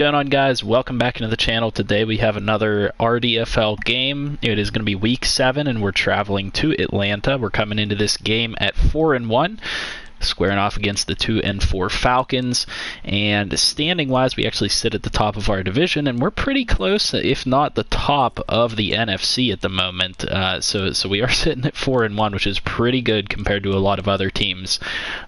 Going on, guys? Welcome back into the channel. Today we have another RDFL game. It is going to be week 7 and we're traveling to Atlanta. We're coming into this game at 4-1, squaring off against the 2-4 Falcons. And standing wise, we actually sit at the top of our division and we're pretty close, if not the top of the NFC at the moment. So we are sitting at 4-1, which is pretty good compared to a lot of other teams.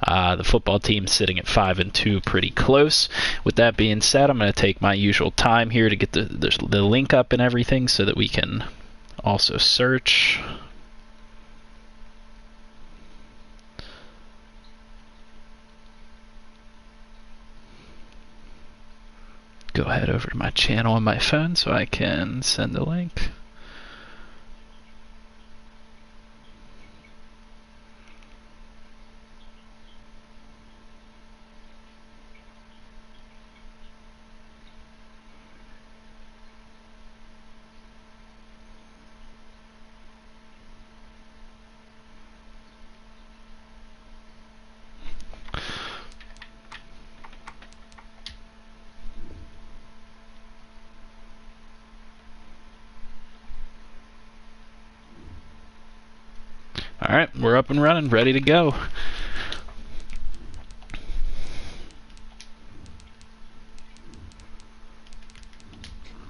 The football team sitting at 5-2, pretty close. With that being said, I'm going to take my usual time here to get the link up and everything so that we can also search. Go ahead over to my channel on my phone so I can send the link. Alright, we're up and running, ready to go.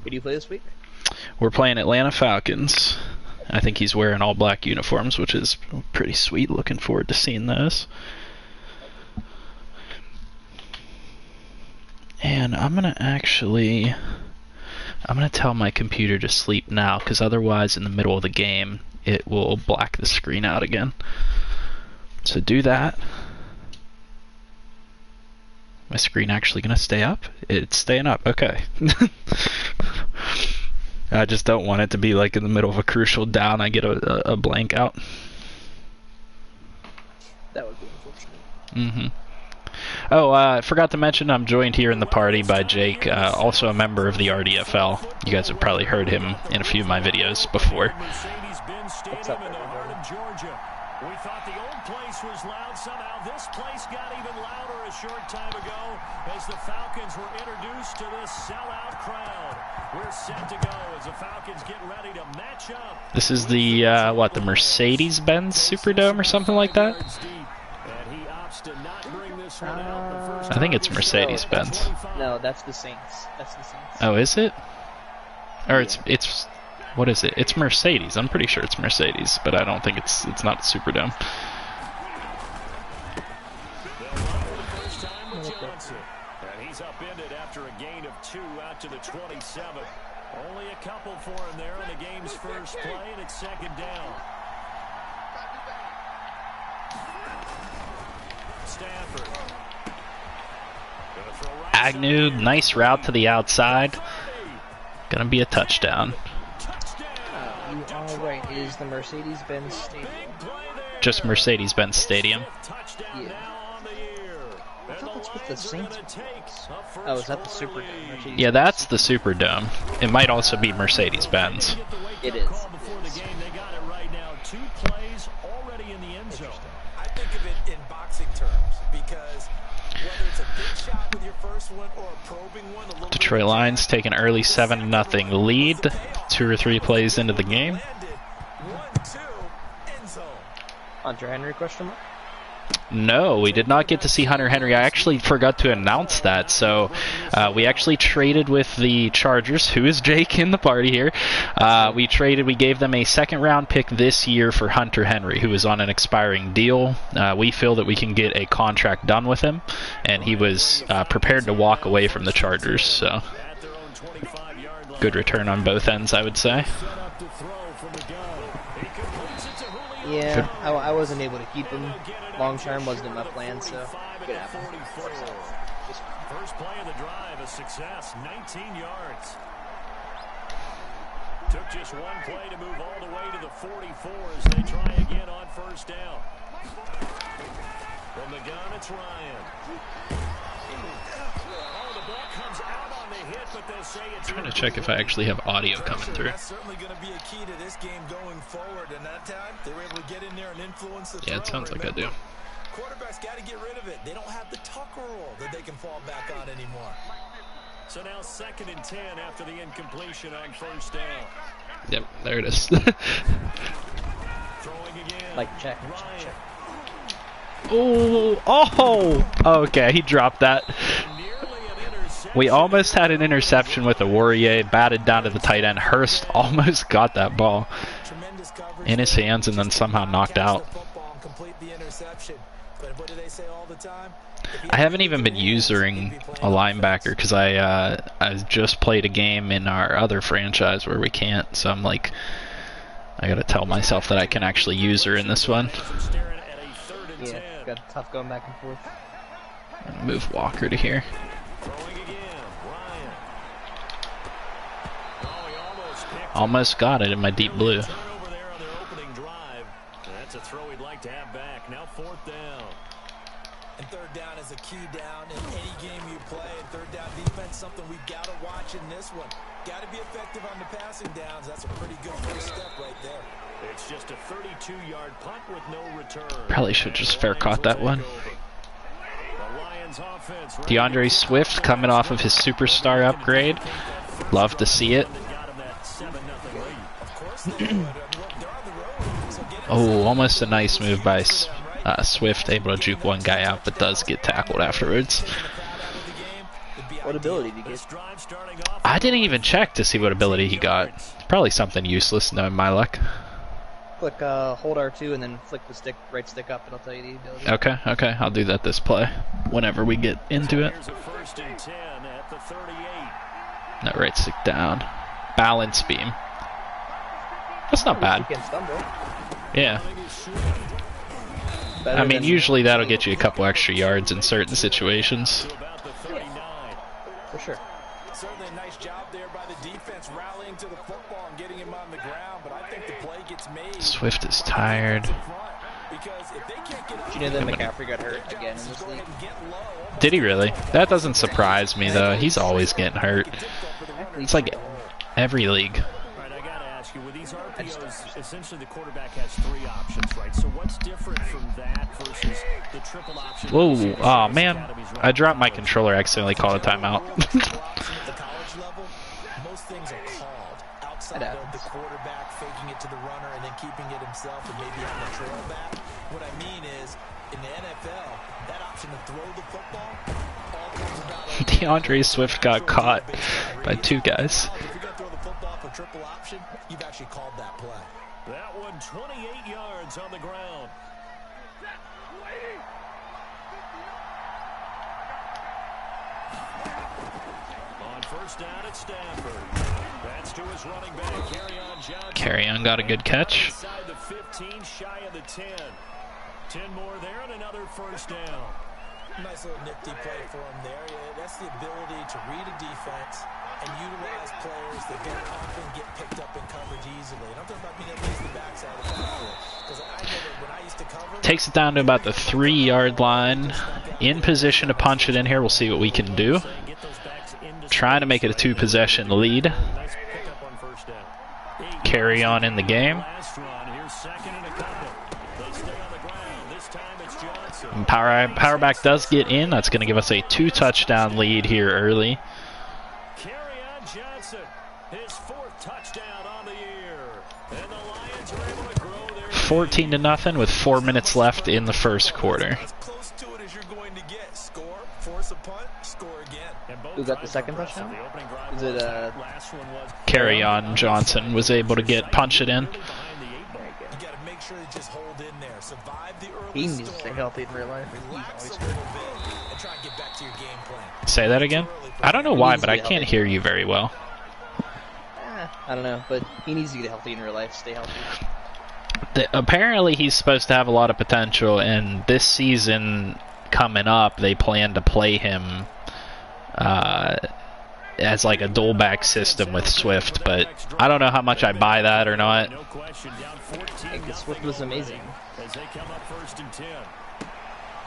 Who do you play this week? We're playing Atlanta Falcons. I think he's wearing all black uniforms, which is pretty sweet. Looking forward to seeing those. And I'm going to tell my computer to sleep now, because otherwise in the middle of the game it will black the screen out again. So do that. My screen actually gonna stay up? It's staying up, okay. I just don't want it to be like in the middle of a crucial down I get a blank out. That would be unfortunate. Oh, I forgot to mention I'm joined here in the party by Jake, also a member of the RDFL. You guys have probably heard him in a few of my videos before. What's up, Georgia. We thought the old place was loud. Somehow this place got even louder a short time ago as the Falcons were introduced to this sellout crowd. We're set to go as the Falcons get ready to match up. This is the, what, the Mercedes-Benz Superdome or something like that? I think it's Mercedes-Benz. No, that's the Saints. That's the Saints. Oh, is it? Or it's what is it? It's Mercedes. I'm pretty sure it's Mercedes, but I don't think it's not Superdome. And he's upended after a gain of 2 out to the 27. Only a couple for him there on the game's first play, and it's second down. Stafford. Agnew, nice route to the outside. Gonna be a touchdown. You are right. It is the Mercedes-Benz Stadium. Just Mercedes-Benz Stadium. Yeah. I thought that's what the Saints was. Oh, is that the Superdome? Yeah, that's the Superdome. It might also be Mercedes-Benz. It is. I think of it in boxing terms because whether it's a big shot with your first one or a probing one, a little Detroit Lions take an early 7-0 lead. 2 or 3 plays into the game. 1-2 end zone. Hunter Henry question mark? No, we did not get to see Hunter Henry. I actually forgot to announce that. So we actually traded with the Chargers, who is Jake in the party here. We gave them a 2nd-round pick this year for Hunter Henry, who is on an expiring deal. We feel that we can get a contract done with him, and he was prepared to walk away from the Chargers. So good return on both ends, I would say. Yeah, I wasn't able to keep him long term. Wasn't in my plan, so good happen. First play of the drive, a success, 19 yards. Took just one play to move all the way to the 44 as they try again on first down. From the gun, it's Ryan. Oh, the ball comes out on the hit, but they say it's I'm trying to check if I actually have audio coming through. That's certainly going to be a key to this game going forward. And that time, they were able to get in there and influence the throw. Yeah, it sounds like I do. Quarterbacks got to get rid of it. They don't have the tuck rule that they can fall back on anymore. So now 2nd and 10 after the incompletion on first down. Yep, there it is. Throwing again. Like check. Oh, okay, he dropped that. We almost had an interception with a Warrior, batted down to the tight end. Hurst almost got that ball in his hands and then somehow knocked out. I haven't even been using a linebacker because I just played a game in our other franchise where we can't, so I'm like, I gotta tell myself that I can actually use her in this one. Yeah, got tough going back and forth. Move Walker to here. Almost got it in my deep blue. That's a throw he'd like to have back. Now 4th down. And 3rd down is a key down in any game you play. And 3rd down defense, something we got to watch in this one. Got to be effective on the passing downs. That's a pretty good first step right there. It's just a 32-yard punt with no return. Probably should just fair caught that one. DeAndre Swift coming off of his superstar upgrade. Love to see it. Oh, almost a nice move by Swift, able to juke one guy out, but does get tackled afterwards. What ability did you get? I didn't even check to see what ability he got. Probably something useless, knowing my luck. Click hold R2 and then flick the right stick up, and I'll tell you the ability. Okay, I'll do that this play, whenever we get into it. No, right stick down. Balance beam. That's not bad. Yeah. I mean, usually that'll get you a couple extra yards in certain situations. For sure. Certainly a nice job there by the defense rallying to the football and getting him on the ground, but I think the play gets made. Swift is tired. Did you know that McCaffrey got hurt again in this league? Did he really? That doesn't surprise me though. He's always getting hurt. It's like every league. With these RPOs, essentially the quarterback has 3 options, right? So what's different from that versus the triple option? Whoa, oh man, I dropped my controller, accidentally called a timeout. The college level, most things are called outside of the quarterback faking it to the runner and then keeping it himself and maybe having a trail back. What I mean is, in the NFL, that option to throw the football all comes about. DeAndre Swift got caught by 2 guys. Triple option, you've actually called that play. That one 28 yards on the ground. On first down at Stanford. That's to his running back, Kerryon Johnson. Kerryon got a good catch. Inside the 15, shy of the 10. 10 more there and another first down. Nice little nifty play for him there. Yeah, that's the ability to read a defense and utilize players that very often get picked up in coverage easily. And I'm talking about being able to use the backside of the backfield. Because I know that when I used to cover... Takes it down to about the 3-yard line. In position to punch it in here. We'll see what we can do. Trying to make it a 2-possession lead. Kerryon in the game. And power back does get in. That's going to give us a 2-touchdown lead here early. Kerryon Johnson, his 4th touchdown on the year. And the Lions are able to grow their 14-0 with 4 minutes left in the first quarter. As close to it as you're going to get. Score, force a punt, score again. Who got the second touchdown? Is it Kerryon Johnson was able to punch it in. You got to make sure to just hold in there. Survive the early he needs to stay healthy in real life. Relax a little bit and try and get back to your game plan. Say that again? I don't know why, but I can't hear you very well. I don't know, but he needs to get healthy in real life, stay healthy. Apparently he's supposed to have a lot of potential, and this season coming up, they plan to play him as like a dual back system with Swift, but I don't know how much I buy that or not. I think Swift was amazing. As they come up 1st and 10.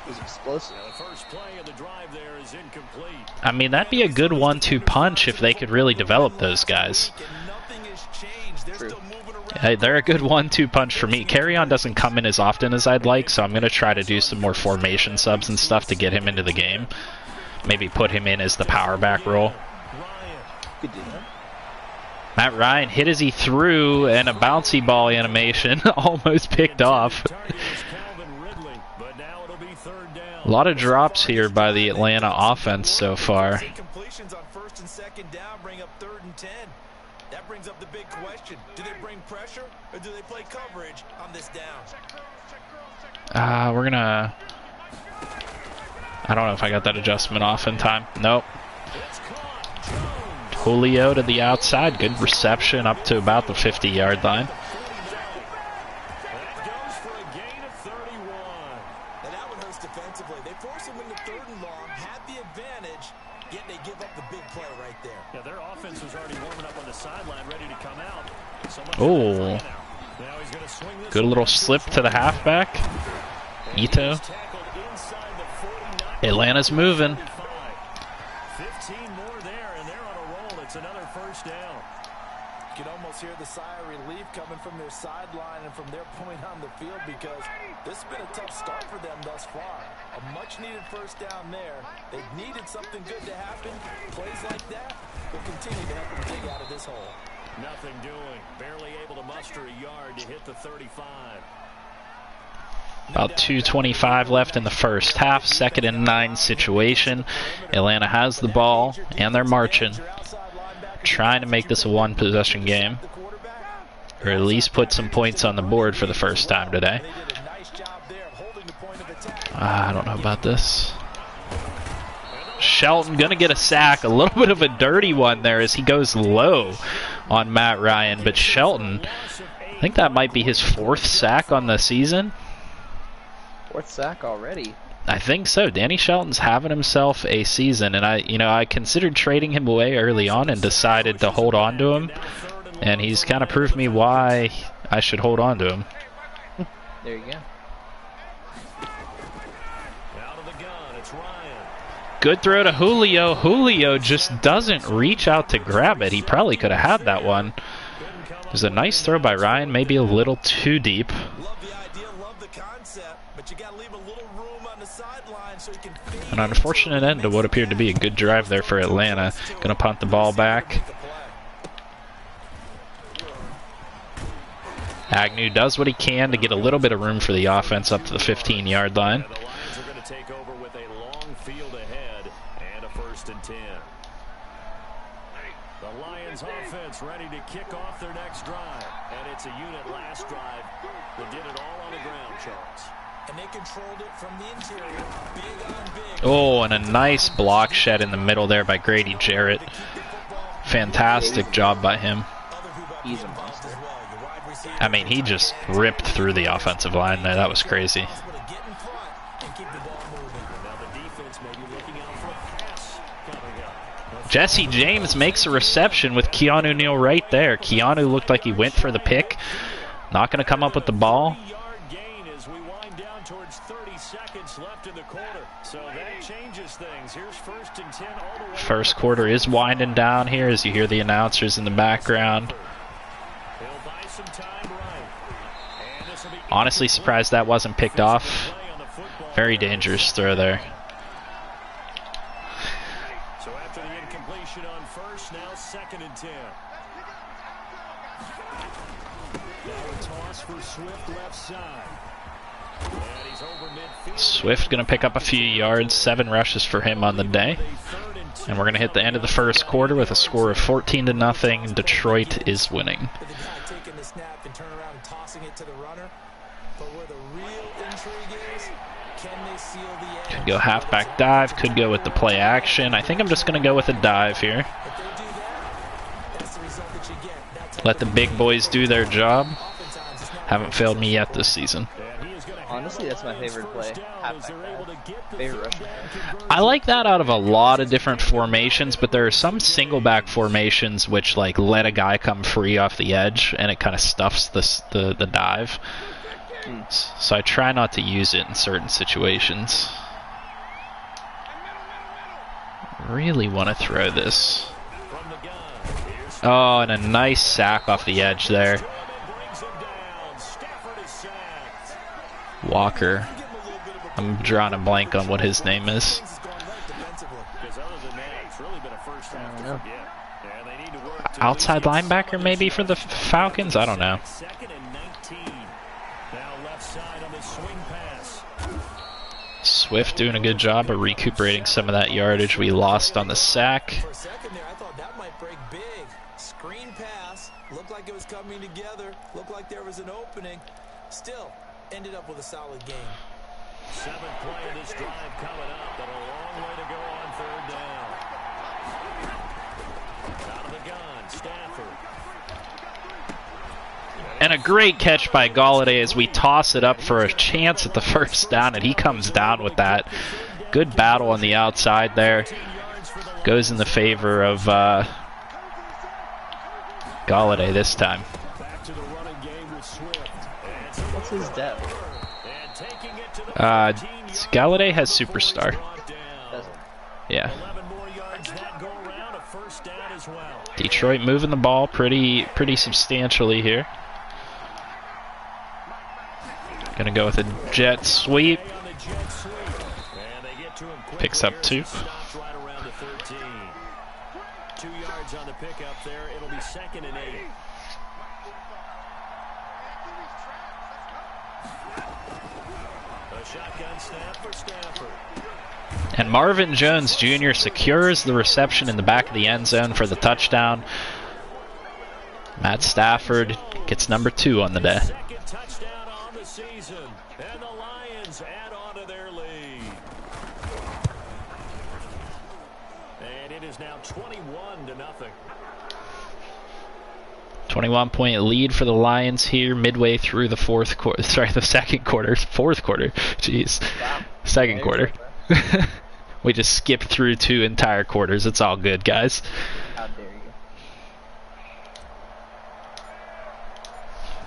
It was explosive. The first play of the drive there is incomplete. I mean, that'd be a good 1-2 punch if they could really develop those guys. True. Hey, they're a good 1-2 punch for me. Kerryon doesn't come in as often as I'd like, so I'm going to try to do some more formation subs and stuff to get him into the game. Maybe put him in as the power back role. could do that. Matt Ryan hit as he threw, and a bouncy ball animation almost picked off. A lot of drops here by the Atlanta offense so far. Completions on 1st and 2nd down bring up 3rd and 10. That brings up the big question. Do they bring pressure or do they play coverage on this down? We're gonna... I don't know if I got that adjustment off in time. Nope. Julio to the outside. Good reception up to about the 50-yard line. Defensively, they force him into 3rd and long, had the advantage, yet they give up the big play right there. Yeah, their offense was already warming up on the sideline, ready to come out. Oh, good little slip to the halfback. Ito. Atlanta's moving. 15 more there, and they're on a roll. It's another 1st down. You can almost hear the sigh of relief coming from their sideline and from their point on the field because this has been a tough start for them thus far. A much-needed 1st down there. They needed something good to happen. Plays like that will continue to help them dig out of this hole. Nothing doing. Barely able to muster a yard to hit the 35. About 2:25 left in the first half. 2nd and 9 situation. Atlanta has the ball, and they're marching. Trying to make this a one-possession game, or at least put some points on the board for the first time today. I don't know about this. Shelton gonna get a sack, a little bit of a dirty one there as he goes low on Matt Ryan, but Shelton, I think that might be his 4th sack on the season. 4th sack already. I think so. Danny Shelton's having himself a season, and I considered trading him away early on and decided to hold on to him, and he's kind of proved me why I should hold on to him. There you go. Good throw to Julio. Julio just doesn't reach out to grab it. He probably could have had that one. It was a nice throw by Ryan, maybe a little too deep. An unfortunate end to what appeared to be a good drive there for Atlanta. Gonna punt the ball back. Agnew does what he can to get a little bit of room for the offense up to the 15-yard line. The Lions are going to take over with a long field ahead and a 1st and 10. The Lions offense ready to kick off their next drive. And it's a unit last drive that did it all on the ground, Charles. And they controlled it from the interior. Big on big. Oh, and a nice block shed in the middle there by Grady Jarrett. Fantastic job by him. He's a monster. I mean, he just ripped through the offensive line there. That was crazy. Jesse James makes a reception with Keanu Neal right there. Keanu looked like he went for the pick. Not going to come up with the ball. First quarter is winding down here as you hear the announcers in the background. Honestly surprised that wasn't picked off. Very dangerous throw there. So after the incompletion on 1st, now 2nd and 10. Now a toss for Swift left side. And he's over midfield. Swift going to pick up a few yards. 7 rushes for him on the day. And we're going to hit the end of the first quarter with a score of 14-0. Detroit is winning. Taking the snap and turn around and tossing it to the runner. But where the real intrigue is, can they seal the edge? Could go halfback dive, could go with the play action. I think I'm just going to go with a dive here. If they do that, that's the result that you get. Let the big boys do their job. Haven't failed me yet this season. Honestly, that's my favorite play. Favorite rushing. I like that out of a lot of different formations, but there are some single back formations which like let a guy come free off the edge and it kind of stuffs the dive. So I try not to use it in certain situations. Really want to throw this. Oh, and a nice sack off the edge there. Walker. I'm drawing a blank on what his name is. outside linebacker maybe for the Falcons. I don't know. Second and 19. Now left side on the swing pass. Swift doing a good job of recuperating some of that yardage we lost on the sack. For a second there, I thought that might break big. Screen pass. Looked like it was coming together. Looked like there was an opening. Still, ended up with a solid game. Seventh play of this drive coming up, but a long way to go on third down. Out of the gun, Stafford. And a great catch by Galladay as we toss it up for a chance at the first down, and he comes down with that. Good battle on the outside there. Goes in the favor of Galladay this time. Back to the running game with Swift. What's his depth? And taking it to the Galladay has superstar. Doesn't. Yeah. 11 more yards that go around, a first down as well. Detroit moving the ball pretty substantially here. Gonna go with a jet sweep. On the jet sweep. And they get to him quickly Picks up here. 2. Stops right around the 13. 2 yards on the pickup there. It'll be second and 8. A shotgun snap for Stafford. And Marvin Jones Jr. secures the reception in the back of the end zone for the touchdown. Matt Stafford gets number 2 on the day. Second touchdown on the season. And the Lions add on to their lead. And it is now 21-0. 21-point lead for the Lions here midway through the fourth quarter. Sorry, the second quarter. Fourth quarter. Jeez. Wow. Second quarter. We just skipped through 2 entire quarters. It's all good, guys. How dare you?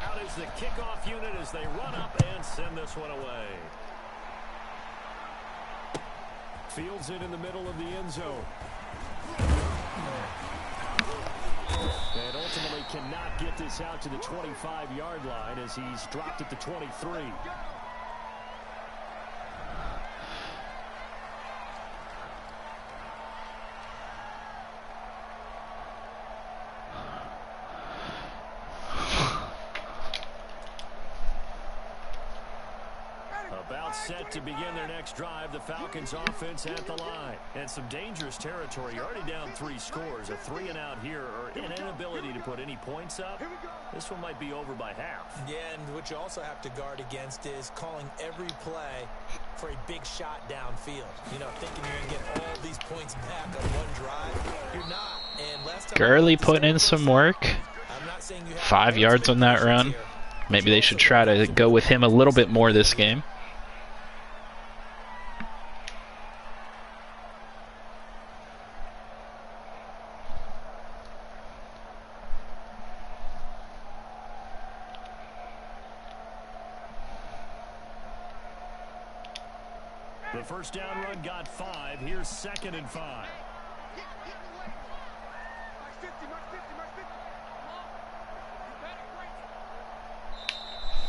Out is the kickoff unit as they run up and send this one away. Fields it in the middle of the end zone. And ultimately cannot get this out to the 25-yard line as he's dropped at the 23. About set to begin their next drive, the Falcons offense at the line. And some dangerous territory. You're already down 3 scores. A 3 and out here, or an inability to put any points up. This one might be over by half. Yeah, and what you also have to guard against is calling every play for a big shot downfield. You know, thinking you're going to get all these points back on one drive. You're not. And last time Gurley putting in some work. I'm not saying you have 5 yards on that run. Maybe they should try to go with him a little bit more this game. The first down run got 5. Here's second and 5.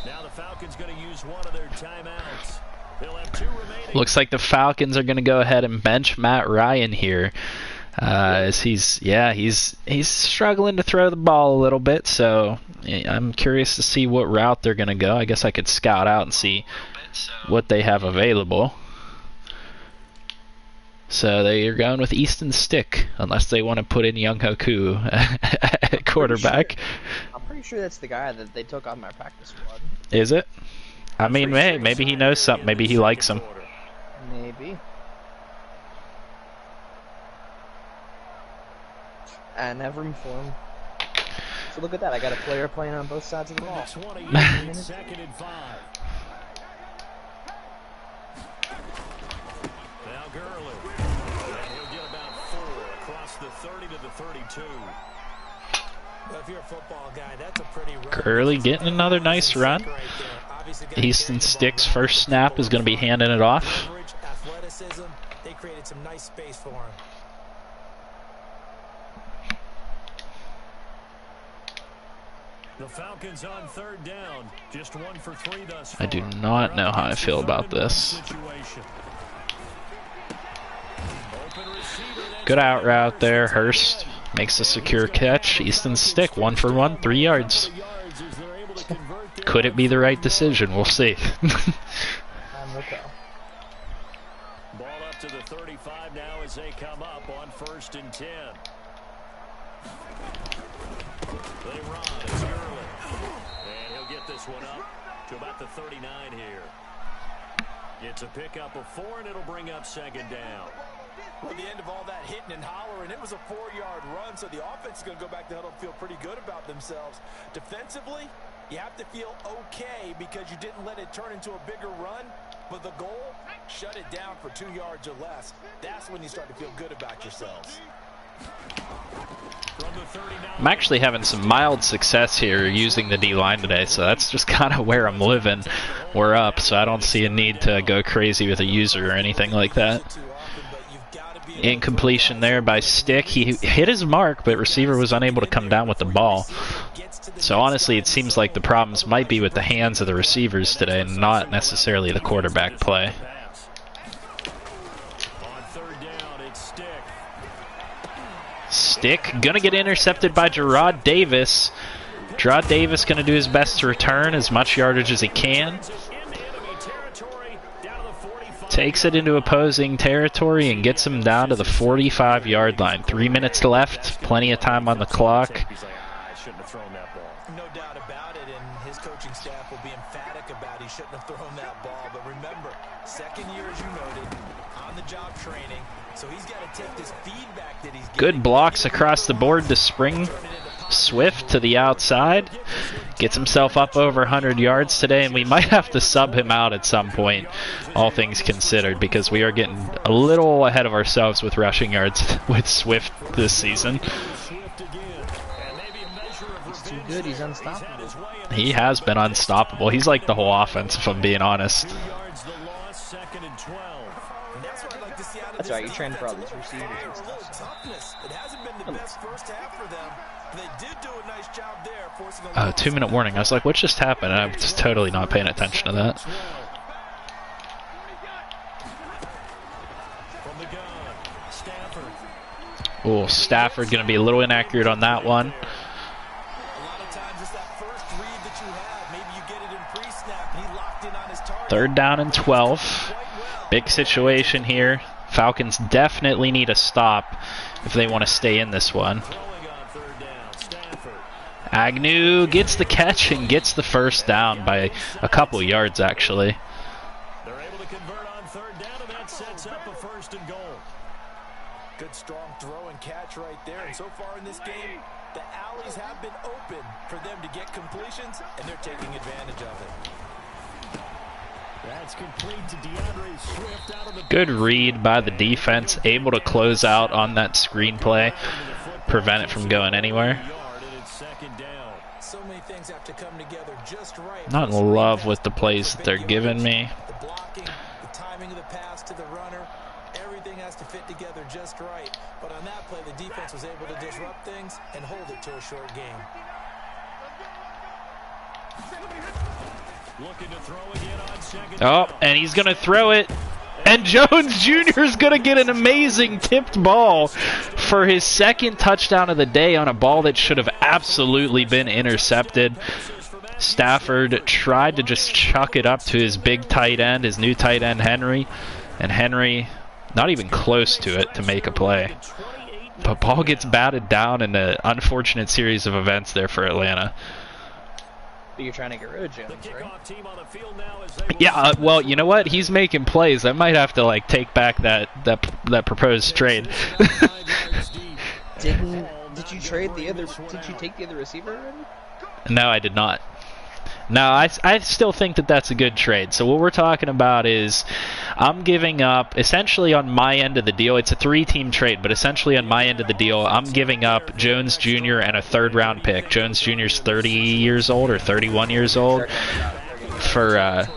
Now the Falcons going to use one of their timeouts. They'll have 2 remaining. Looks like the Falcons are going to go ahead and bench Matt Ryan here. As he's struggling to throw the ball a little bit, so I'm curious to see what route they're going to go. I guess I could scout out and see what they have available. So they are going with Easton Stick, unless they want to put in Young Hoku at quarterback. I'm pretty sure that's the guy that they took on my practice squad. Is it? I mean, maybe he knows something. Maybe he likes him. Maybe. And have room for him. So look at that. I got a player playing on both sides of the ball. 28, second and 5. Now Gurley. And he'll get about 4 across the 30 to the 32. Well, if you're a football guy, that's a pretty run. Gurley getting another nice run. Easton Stick's first snap is going to be handing it off. Athleticism, they created some nice space for him. The Falcons on third down. Just 1 for 3 thus far. I do not know how I feel about this. Good out route there, Hurst. Makes a secure catch. Easton's stick, 1 for 1, 3 yards. Could it be the right decision? We'll see. Ball up to the 35 now as they come up on 1st and 10. They run. It's Gurley. And he'll get this one up to about the 39 here. It's a pickup of 4, and it'll bring up 2nd down. Well, the end of all that hitting and hollering, it was a 4-yard run, so the offense is going to go back to huddle and feel pretty good about themselves. Defensively, you have to feel okay because you didn't let it turn into a bigger run, but the goal, shut it down for 2 yards or less. That's when you start to feel good about yourselves. I'm actually having some mild success here using the D-line today, so that's just kind of where I'm living. We're up, so I don't see a need to go crazy with a user or anything like that. Incompletion there by Stick. He hit his mark, but receiver was unable to come down with the ball. So honestly, it seems like the problems might be with the hands of the receivers today, and not necessarily the quarterback play. Stick gonna get intercepted by Jarrad Davis. Jarrad Davis gonna do his best to return as much yardage as he can. Takes it into opposing territory and gets him down to the 45-yard line. 3 minutes left, plenty of time on the clock. No doubt about it, and his coaching staff will be emphatic about he shouldn't have thrown that ball. But remember, 2nd year, as you noted, on-the-job training, so he's got to take this feedback that he's getting. Good blocks across the board to Spring. Swift to the outside. Gets himself up over 100 yards today, and we might have to sub him out at some point, all things considered, because we are getting a little ahead of ourselves with rushing yards with Swift this season. He's too good, he's unstoppable. He has been unstoppable. He's like the whole offense, if I'm being honest. That's right, you train for all these receivers and stuff. It hasn't been the best first half for them. They did do a nice job there, forcing a 2-minute warning. I was like, what just happened? And I'm just totally not paying attention to that. Oh, Stafford going to be a little inaccurate on that one. Third down and 12. Big situation here. Falcons definitely need a stop if they want to stay in this one. Agnew gets the catch and gets the first down by a couple yards, actually. They're able to convert on 3rd down, and that sets up a 1st and goal. Good strong throw and catch right there. And so far in this game, the alleys have been open for them to get completions, and they're taking advantage of it. That's complete to DeAndre Swift out of the Good read by the defense, able to close out on that screenplay, prevent it from going anywhere. So many things have to come together just right. Not in love with the plays that they're giving me. The blocking, the timing of the pass to the runner, everything has to fit together just right. But on that play, the defense was able to disrupt things and hold it to a short game. looking to throw again on 2nd Oh, down. and he's going to throw it. And Jones Jr. is going to get an amazing tipped ball for his 2nd touchdown of the day on a ball that should have absolutely been intercepted. Stafford tried to just chuck it up to his big tight end, his new tight end Henry. And Henry, not even close to it to make a play. But ball gets batted down in an unfortunate series of events there for Atlanta. But you're trying to get rid of Jones, right? Yeah, well, you know what? He's making plays. I might have to like take back that proposed trade. Did you trade the other? Did you take the other receiver already? No, I did not. No, I still think that that's a good trade. So what we're talking about is I'm giving up, essentially on my end of the deal, it's a 3-team trade, but essentially on my end of the deal, I'm giving up Jones Jr. and a 3rd-round pick. Jones Jr. is 30 years old or 31 years old for,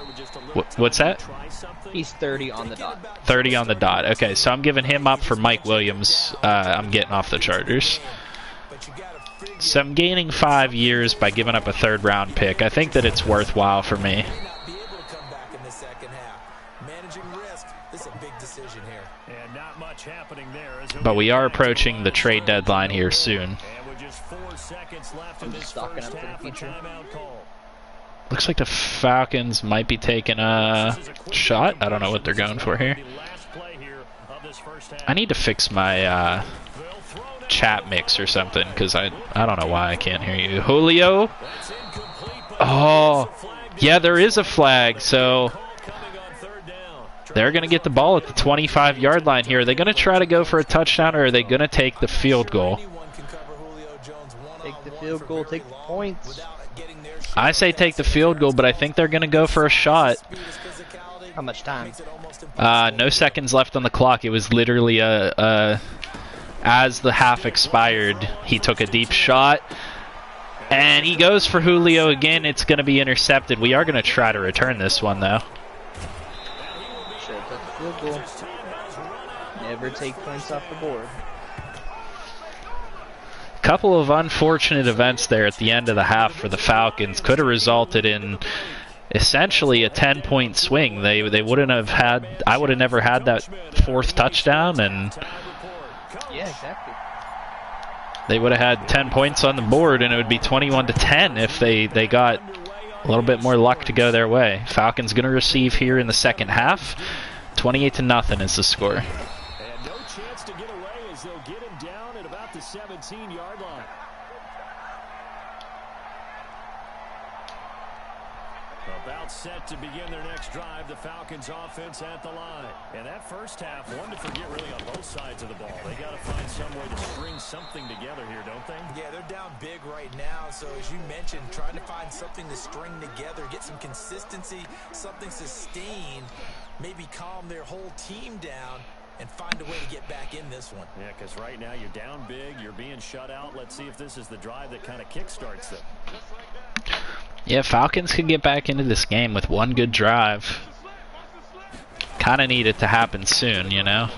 what's that? He's 30 on the dot. 30 on the dot. Okay, so I'm giving him up for Mike Williams. I'm getting off the Chargers. So I'm gaining 5 years by giving up a 3rd-round pick. I think that it's worthwhile for me. And not much happening there as he'll But we are approaching the trade deadline here soon. I'm just stocking up for the future. Looks like the Falcons might be taking a shot. I don't know what they're going for here. I need to fix my chat mix or something, because I don't know why I can't hear you. Julio? Oh, yeah, there is a flag, so they're going to get the ball at the 25-yard line here. Are they going to try to go for a touchdown, or are they going to take the field goal? Take the field goal, take the points. I say take the field goal, but I think they're going to go for a shot. How much time? No seconds left on the clock. It was literally as the half expired, he took a deep shot. And he goes for Julio again. It's going to be intercepted. We are going to try to return this one, though. Should have took the field goal. Never take points off the board. Couple of unfortunate events there at the end of the half for the Falcons. Could have resulted in essentially a 10-point swing. They wouldn't have had. I would have never had that fourth touchdown, and yeah, exactly. They would have had 10 points on the board, and it would be 21-10 if they got a little bit more luck to go their way. Falcons going to receive here in the second half. 28-0 is the score. And no chance to get away as they'll get him down at about the 17-yard line. About set to begin their next drive, the Falcons offense at the line. And that first half, one to forget really on both sides of the ball. They got to find some way to string something together here, don't they? Yeah, they're down big right now. So as you mentioned, trying to find something to string together, get some consistency, something sustained, maybe calm their whole team down and find a way to get back in this one. Yeah, because right now you're down big, you're being shut out. Let's see if this is the drive that kind of kickstarts them. Yeah, Falcons could get back into this game with one good drive. Kind of need it to happen soon, you know?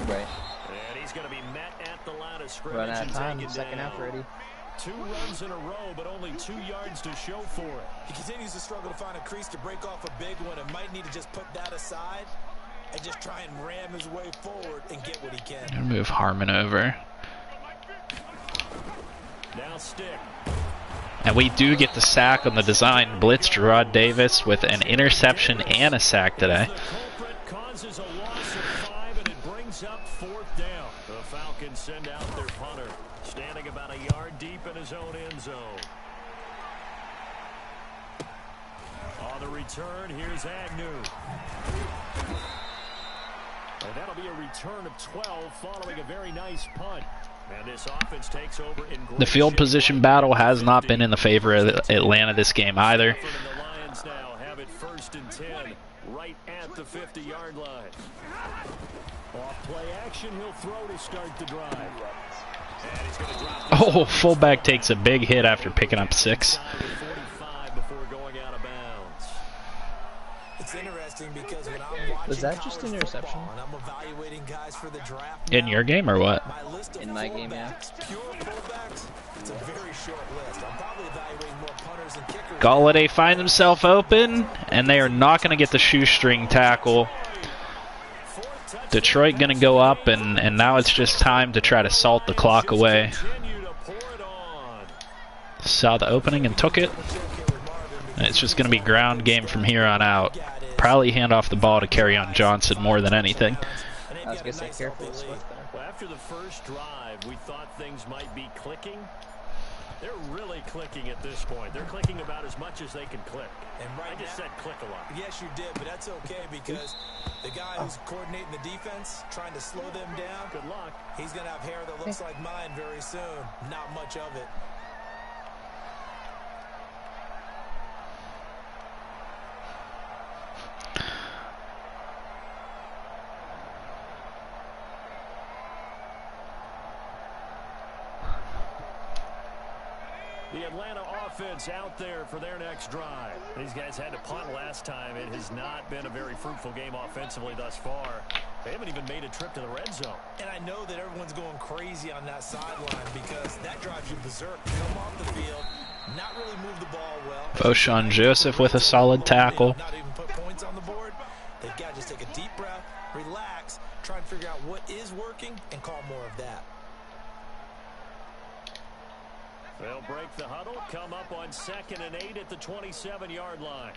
Right. And he's going to be met at the line of scrimmage. Run out of time, second half already. 2 runs in a row, but only 2 yards to show for it. He continues to struggle to find a crease to break off a big one and might need to just put that aside and just try and ram his way forward and get what he can. Move Harmon over. Now stick. And we do get the sack on the design blitz. Gerard Davis with an interception and a sack today. The culprit causes a loss of 5, and it brings up 4th down. The Falcons send out their punter, standing about a yard deep in his own end zone. On the return, here's Agnew. And that'll be a return of 12 following a very nice punt. And this offense takes over in The field position battle has not been in the favor of Atlanta this game either. The Lions now have it 1st and 10, right at the 50-yard line. Off play action, he'll throw to start the drive. And he's going to drop. Oh, fullback takes a big hit after picking up 6. 45 before going out of bounds. It's interesting because when I'm watching Was that just an interception? and I'm evaluating guys for the draft In now, your game or what? my list of In my game, yeah. fullbacks, pure fullbacks, it's a very short list. I'm probably evaluating more punters and kickers. Galladay finds himself open, and they are not going to get the shoestring tackle. Detroit going to go up, and now it's just time to try to salt the clock away. Saw the opening and took it. And it's just going to be ground game from here on out. Probably hand off the ball to Kerryon Johnson more than anything. I was going to say careful with Swift there. Well, after the first drive, we thought things might be clicking. They're really clicking at this point. They're clicking about as much as they can click. And right I just now, said click a lot. yes, you did, but that's okay because the guy who's coordinating the defense, trying to slow them down, Good luck. he's going to have hair that looks like mine very soon. Not much of it. The Atlanta offense out there for their next drive. These guys had to punt last time. It has not been a very fruitful game offensively thus far. They haven't even made a trip to the red zone. And I know that everyone's going crazy on that sideline because that drives you berserk. Come off the field, not really move the ball well. Boshawn Joseph with a solid tackle. Not even put points on the board. They've got to just take a deep breath, relax, try and figure out what is working and call more of that. They'll break the huddle, come up on 2nd and 8 at the 27-yard line.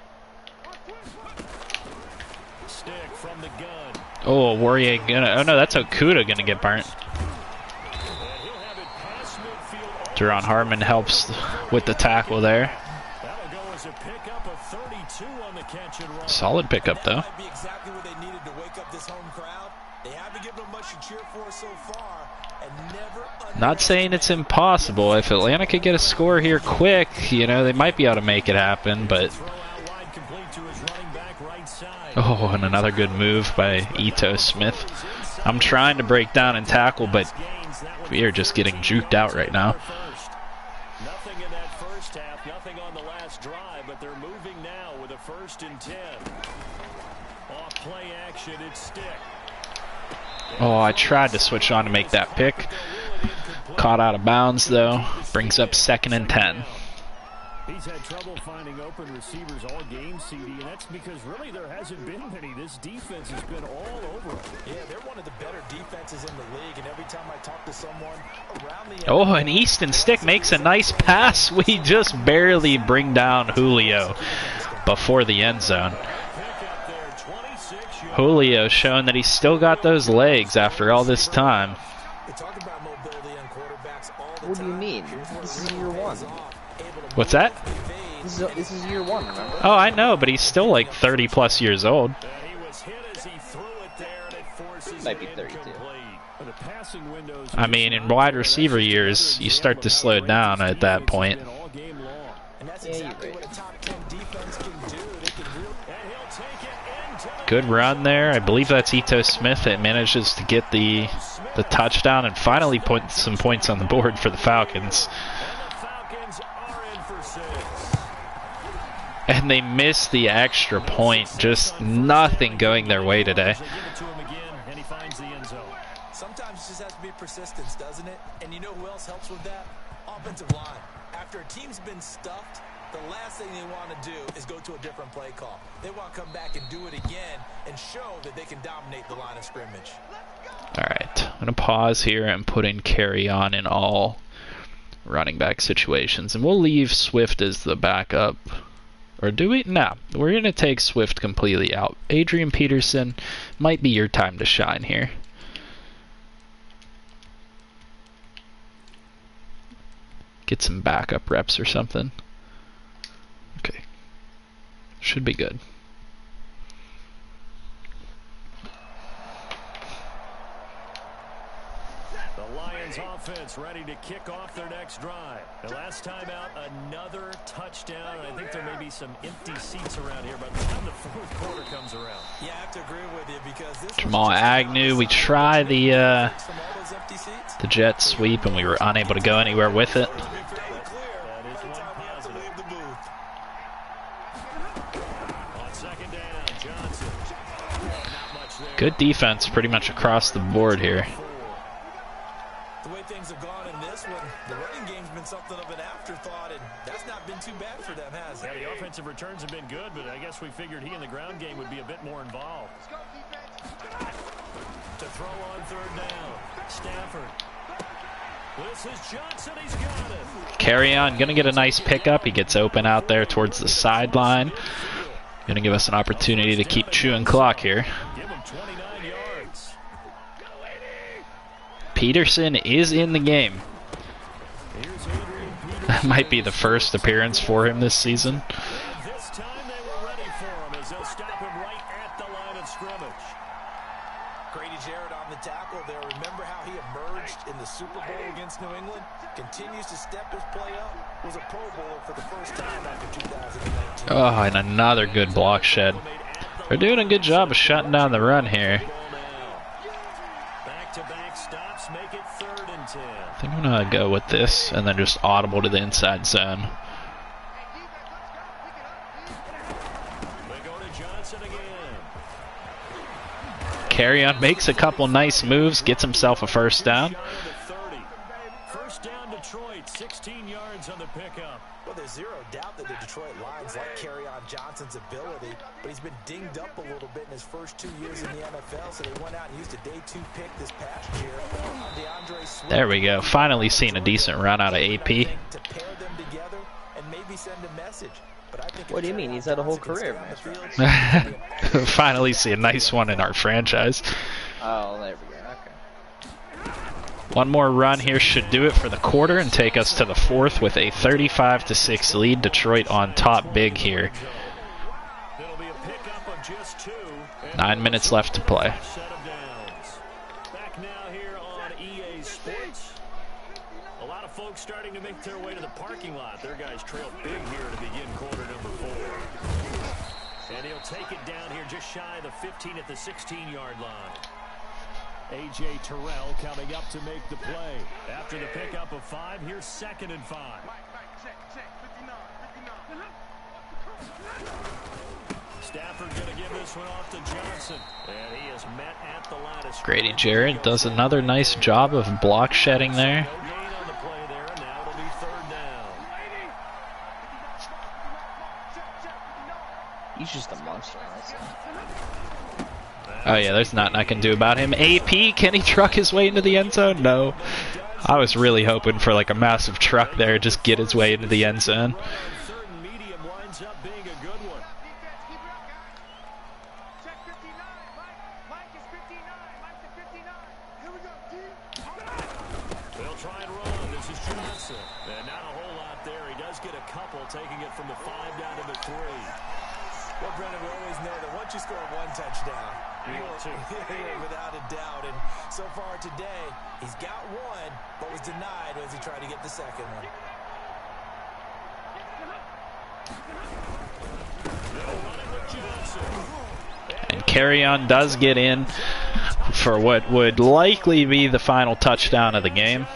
Stick from the gun. Oh, Warrior gonna. Oh no, that's Okuda gonna get burnt. Duron Harmon helps with the tackle there. That'll go as a pickup of 32 on the catch and run. Solid pickup though. That might be exactly what they needed to wake up this home crowd. They haven't given them much to cheer for so far, and never. Not saying it's impossible. If Atlanta could get a score here quick, you know, they might be able to make it happen, but. Oh, and another good move by Ito Smith. I'm trying to break down and tackle, but we are just getting juked out right now. Nothing in that first half, nothing on the last drive, but they're moving now with a 1st and 10. Off play action, it's Stick. Oh, I tried to switch on to make that pick. Caught out of bounds, though. Brings up 2nd and 10. He's had trouble finding open receivers all game, CD, and that's because really there hasn't been many. This defense has been all over them. Yeah, they're one of the better defenses in the league, and every time I talk to someone around the... Oh, and Easton Stick makes a nice pass. We just barely bring down Julio before the end zone. Julio showing that he's still got those legs after all this time. What do you mean? This is year 1. What's that? This is year 1, remember? Oh, I know, but he's still like 30 plus years old. Might be 32. I mean, in wide receiver years, you start to slow down at that point. Yeah, you're right. Good run there. I believe that's Ito Smith that manages to get the touchdown and finally put some points on the board for the Falcons. And they missed the extra point. Just nothing going their way today. Sometimes it just has to be persistence, doesn't it? And you know who else helps with that? Offensive line. After a team's been stuffed, the last thing they want to do is go to a different play call. They want to come back and do it again and show that they can dominate the line of scrimmage. Alright, I'm going to pause here and put in carry on in all running back situations. And we'll leave Swift as the backup. Or do we? No, we're going to take Swift completely out. Adrian Peterson, might be your time to shine here. Get some backup reps or something. Okay. Should be good. The Lions offense ready to kick off their next drive. The last time out, another touchdown. And I think there may be some empty seats around here by the time the 4th quarter comes around. Yeah, I have to agree with you because this Jamal Agnew, we try the jet sweep and we were unable to go anywhere with it. Good defense pretty much across the board here. The way things have gone in this one, the running game's been something of an afterthought, and that's not been too bad for them, has it? Yeah, the offensive returns have been good, but I guess we figured he in the ground game would be a bit more involved. To throw on 3rd down, Stafford. This is Johnson, he's got it. Carry on, gonna get a nice pickup. He gets open out there towards the sideline. Gonna give us an opportunity to keep chewing clock here. Give him 29 yards. Peterson is in the game. That might be the first appearance for him this season. This time they were ready for him as they'll stop him right at the line of scrimmage. Grady Jarrett on the tackle there. Remember how he emerged in the Super Bowl against New England? Continues to step his play up. Was a Pro Bowler for the first time after 2019. Oh, and another good block shed. They're doing a good job of shutting down the run here. Back-to-back stops make it 3rd and 10. I think I'm gonna go with this and then just audible to the inside zone. They go to Johnson again. Carry on makes a couple nice moves, gets himself a first down. First down Detroit. Detroit, 16 yards on the pickup. Well, there's zero doubt that the Detroit Lions like Kerryon Johnson's ability, but he's been dinged up a little bit in his first 2 years in the NFL, so they went out and used a day 2 pick this past year. There we go. Finally seen a decent run out of AP. To pair them together and maybe send a message. But I think what do you mean? He's had a whole career of nice runs. Finally see a nice one in our franchise. Oh, there we go. Okay. One more run here should do it for the quarter and take us to the fourth with a 35-6 lead. Detroit on top big here. 9 minutes left to play. Back now here on EA Sports. A lot of folks starting to make their way to the parking lot. Their guys trail big here to begin quarter number 4. And he'll take it down here just shy of the 15 at the 16-yard line. A.J. Terrell coming up to make the play. After the pickup of 5, here's 2nd and 5. Stafford going to give this one off to Johnson. And he is met at the line of scrimmage. Grady Jarrett does another nice job of block shedding there. No gain on the play there, and now it'll be 3rd down. He's just a monster. Oh yeah, there's nothing I can do about him. AP, can he truck his way into the end zone? No. I was really hoping for like a massive truck there, just get his way into the end zone. 3rd and medium winds up being a good one. They'll try and run. This is Johnson. And not a whole lot there. He does get a couple, taking it from the 5 down to the 3. Well, Brendan, we always know that once you score 1 touchdown, without a doubt. And so far today, he's got 1, but was denied as he tried to get the 2nd one. And Kerryon does get in for what would likely be the final touchdown of the game.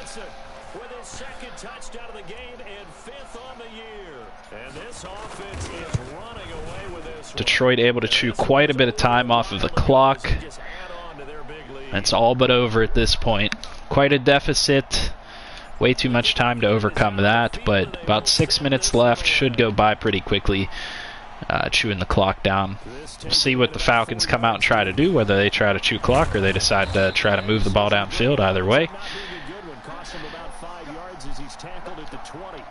With his 2nd touchdown of the game and 5th on the year. And this offense is running away with this. Detroit able to chew quite a bit of time off of the clock. It's all but over at this point. Quite a deficit. Way too much time to overcome that, but about 6 minutes left. Should go by pretty quickly, chewing the clock down. We'll see what the Falcons come out and try to do, whether they try to chew clock or they decide to try to move the ball downfield. Either way. Cost him about 5 yards as he's tackled at the 20.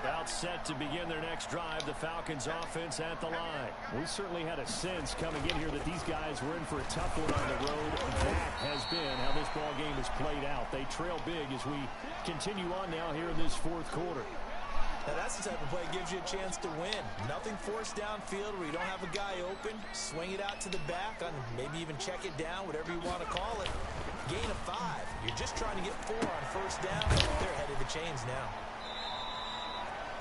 About set to begin their next drive, the Falcons offense at the line. We certainly had a sense coming in here that these guys were in for a tough one on the road. That has been how this ball game has played out. They trail big as we continue on now here in this 4th quarter. Now that's the type of play that gives you a chance to win. Nothing forced downfield where you don't have a guy open. Swing it out to the back, on maybe even check it down, whatever you want to call it. Gain of 5. You're just trying to get 4 on 1st down. They're ahead of the chains now.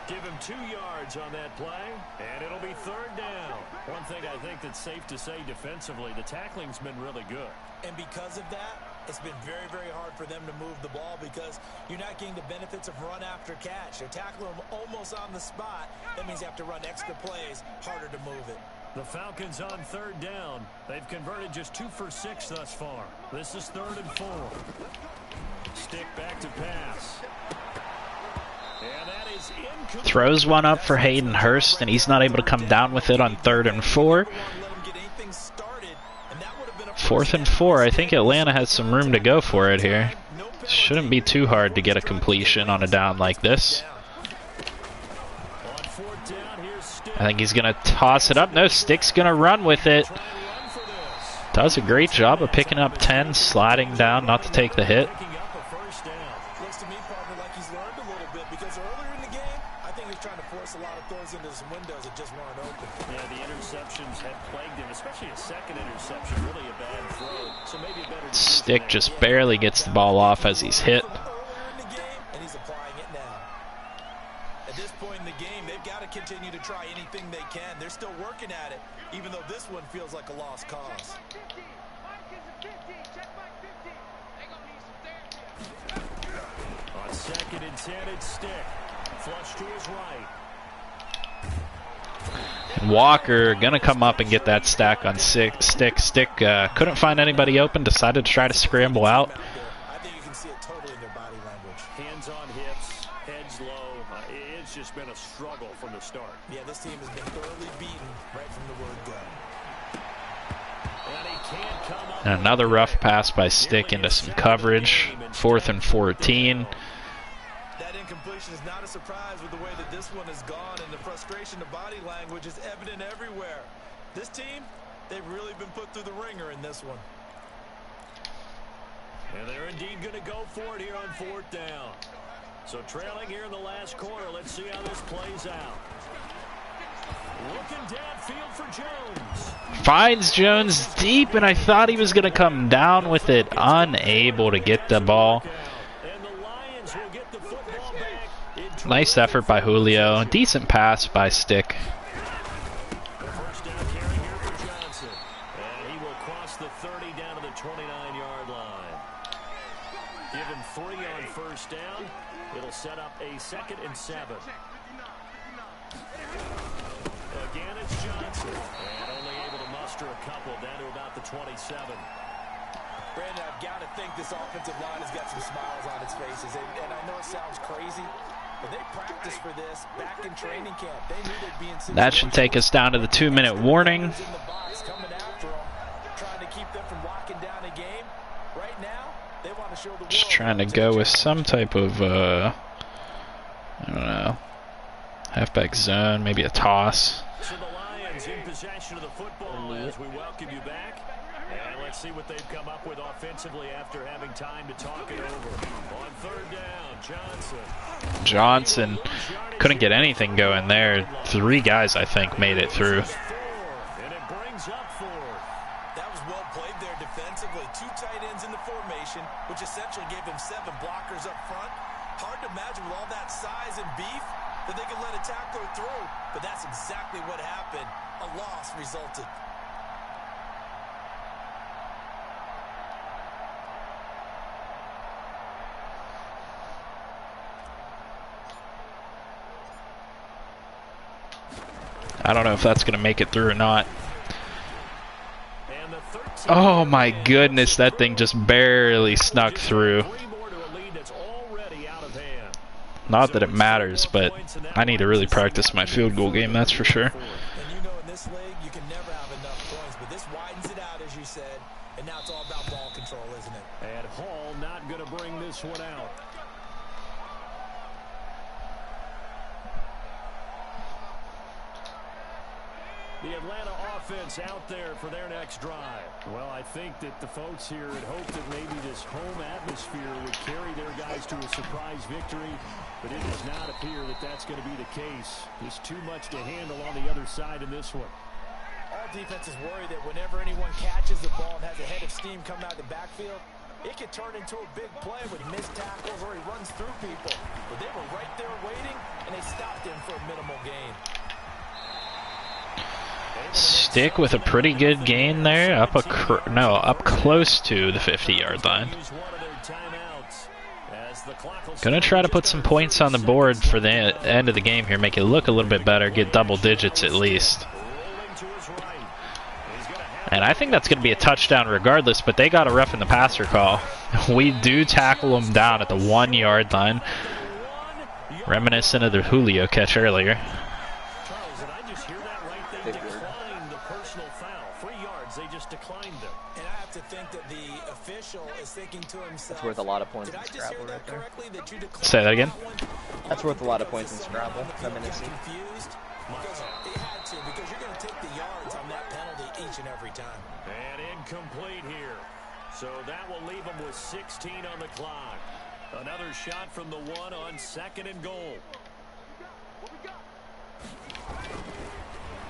Give him 2 yards on that play, and it'll be 3rd down. One thing I think that's safe to say defensively, the tackling's been really good. And because of that, it's been very, very hard for them to move the ball because you're not getting the benefits of run after catch. They're tackling them almost on the spot. That means you have to run extra plays, harder to move it. The Falcons on 3rd down. They've converted just 2 for 6 thus far. This is 3rd and 4. Stick back to pass. And that is incomplete. Throws one up for Hayden Hurst, and he's not able to come down with it on 3rd and 4. 4th and 4. I think Atlanta has some room to go for it here. Shouldn't be too hard to get a completion on a down like this. I think he's going to toss it up. No, Stick's going to run with it. Does a great job of picking up 10, sliding down not to take the hit. Looks to me, partner, like he's learned a little bit because earlier in the game, I think he was trying to force a lot of throws into some windows that just weren't open. Yeah, the interceptions have plagued him, especially a 2nd interception. Really a bad throw. So maybe a better Stick just barely gets the ball off as he's hit. And he's applying it now. At this point in the game, they've got to continue to try anything they can. They're still working at it, even though this one feels like a lost cause. On 2nd and 10, it's Stick. Flush to his right. And Walker gonna come up and get that stack on Stick. Stick couldn't find anybody open, decided to try to scramble out. I think you can see it totally in their body language. Hands on hips, heads low. It's just been a struggle from the start. Yeah, this team has been thoroughly beaten right from the word go. And he can't come up. And another rough pass by Stick into some coverage. 4th and 14. That incompletion is not a surprise with the way that this one has gone, and the frustration of body language is evident everywhere. This team, they've really been put through the ringer in this one. And they're indeed going to go for it here on 4th down. So trailing here in the last quarter. Let's see how this plays out. Looking downfield for Jones. Finds Jones deep, and I thought he was going to come down with it. Unable to get the ball. And the Lions will get the football back. Nice effort by Julio. Decent pass by Stick. First down carry here for Johnson. And he will cross the 30 down to the 29-yard line. Give him 3 on first down. It'll set up a 2nd and 7. Again, it's Johnson. And only able to muster a couple down to about the 27. Brandon, I've got to think this offensive line has got some smiles on its faces. And I know it sounds crazy, but they practiced for this back in training camp. They knew they'd be in That should take us down to the 2-minute warning. in the box coming after them, trying to keep them from locking down a game. Right now, they want to show the world. Just trying to go with some type of, I don't know, halfback zone, maybe a toss. So the Lions in possession of the football as we welcome you back. And let's see what they've come up with offensively after having time to talk it over. On 3rd down, Johnson couldn't get anything going there. 3 guys, I think, made it through. 4, and it brings up 4th. That was well played there defensively. 2 tight ends in the formation, which essentially gave them 7 blockers up front. Hard to imagine with all that size and beef that they could let a tackler through, but that's exactly what happened. A loss resulted. I don't know if that's going to make it through or not. Oh my goodness, that thing just barely snuck through. Not that it matters, but I need to really practice my field goal game, that's for sure. And you know in this league, you can never have enough points, but this widens it out, as you said, and now it's all about ball control, isn't it? And Hall not going to bring this one out. The Atlanta offense out there for their next drive. Well, I think that the folks here had hoped that maybe this home atmosphere would carry their guys to a surprise victory, but it does not appear that that's going to be the case. There's too much to handle on the other side in this one. All defenses worry that whenever anyone catches the ball and has a head of steam coming out of the backfield, it could turn into a big play with missed tackles or he runs through people. But they were right there waiting, and they stopped him for a minimal gain. Stick with a pretty good gain there, up close to the 50-yard line. Gonna try to put some points on the board for the end of the game here, make it look a little bit better, get double digits at least. And I think that's going to be a touchdown regardless, but they got a roughing the passer call. We do tackle them down at the 1-yard line, reminiscent of the Julio catch earlier. That's worth a lot of points in Scrabble right there. Say that again? That's worth a lot of points in Scrabble. Reminiscing. Because you're going to take the yards on that penalty each and every time. And incomplete here. So that will leave them with 16 on the clock. Another shot from the 1 on 2nd and goal.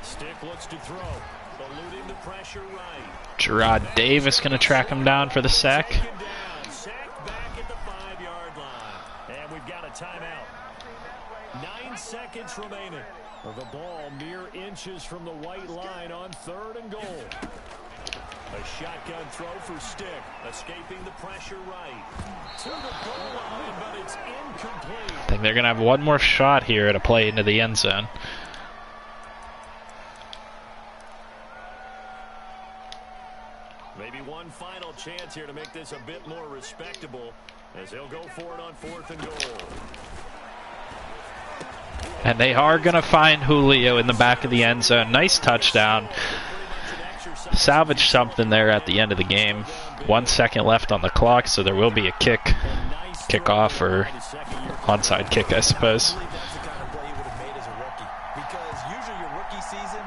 Stick looks to throw. Eluding the pressure right. Gerard Davis going to track him down for the sack. Sacked back at the 5-yard line. And we've got a timeout. 9 seconds remaining. The ball mere inches from the white line on 3rd and goal. A shotgun throw for Stick. Escaping the pressure right. To the goal line, but it's incomplete. I think they're going to have one more shot here at a play into the end zone. one final chance here to make this a bit more respectable as they'll go for it on 4th and goal. And they are going to find Julio in the back of the end zone. Nice touchdown. Salvage something there at the end of the game. 1 second left on the clock, so there will be a kickoff or onside kick, I suppose. That's the kind of play he would have made as a rookie. Because usually your rookie season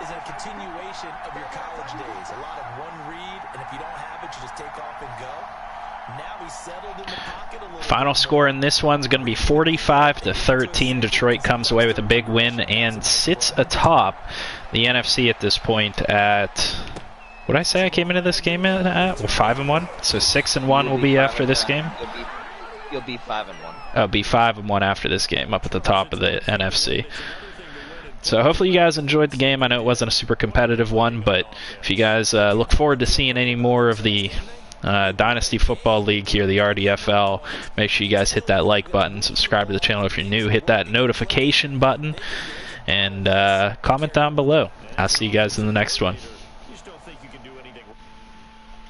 is a continuation of your college days. A lot of one read, and if you don't have it, you just take off and go. Now he's settled in the pocket a little. Final score in this one's going to be 45-13. Detroit comes away with a big win and sits atop the NFC at this point at, what did I say I came into this game at? Well, 5-1. So 6-1 will be after this game. You'll be 5-1. It'll be 5-1 after this game, up at the top of the NFC. So hopefully you guys enjoyed the game. I know it wasn't a super competitive one, but if you guys look forward to seeing any more of the Dynasty Football League here, the RDFL, make sure you guys hit that like button, subscribe to the channel if you're new, hit that notification button, and comment down below. I'll see you guys in the next one.